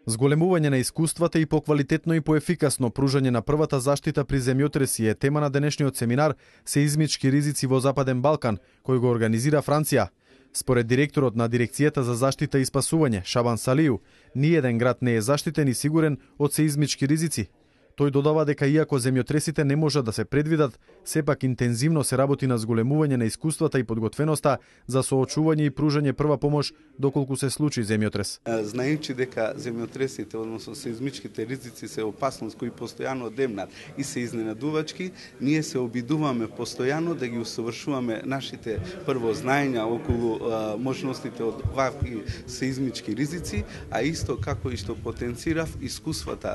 Зголемување на искуствата и поквалитетно и поефикасно пружање на првата заштита при земјотреси е тема на денешниот семинар Сеизмички ризици во Западен Балкан, кој го организира Франција. Според директорот на Дирекцијата за заштита и спасување, Шабан Салију, ниеден град не е заштитен и сигурен од сеизмички ризици. Тој додава дека иако земјотресите не можат да се предвидат, сепак интензивно се работи на зголемување на искуствата и подготвеноста за соочување и пружање прва помош доколку се случи земјотрес. Знаејќи дека земјотресите, односно сеизмичките ризици се опасност кои постојано демнат и се изненадувачки, ние се обидуваме постојано да ги усовршуваме нашите прво знаења околу можностите од вакви сеизмички ризици, а исто како и што потенцирав искуствата,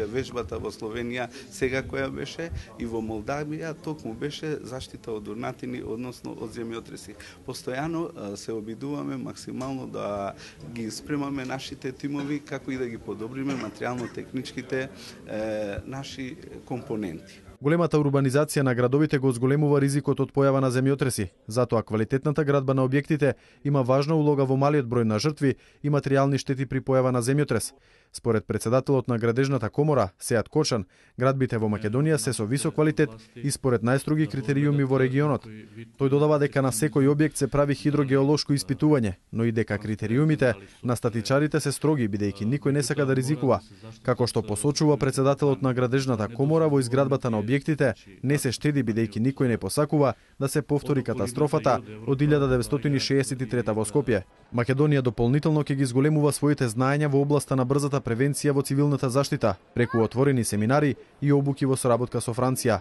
вежбата во Словенија сега која беше и во Молдавија токму беше заштита од урнатини, односно од земјотреси. Постојано се обидуваме максимално да ги спремаме нашите тимови како и да ги подобриме материјално-техничките наши компоненти. Големата урбанизација на градовите го зголемува ризикот од појава на земјотреси, затоа квалитетната градба на објектите има важна улога во малиот број на жртви и материјални штети при појава на земјотрес. Според председателот на Градежната комора, Сеат Кочан, градбите во Македонија се со висок квалитет и според најстроги критериуми во регионот. Тој додава дека на секој објект се прави хидрогеолошко испитување, но и дека критериумите на статичарите се строги бидејќи никој не сака да ризикува. Како што посочува председателот на Градежната комора, во изградбата на објектите не се штеди бидејќи никој не посакува да се повтори катастрофата од 1963 во Скопје. Македонија дополнително ќе ги зголемува своите знаења во областа на брзата превенција во цивилната заштита преку отворени семинари и обуки во соработка со Франција.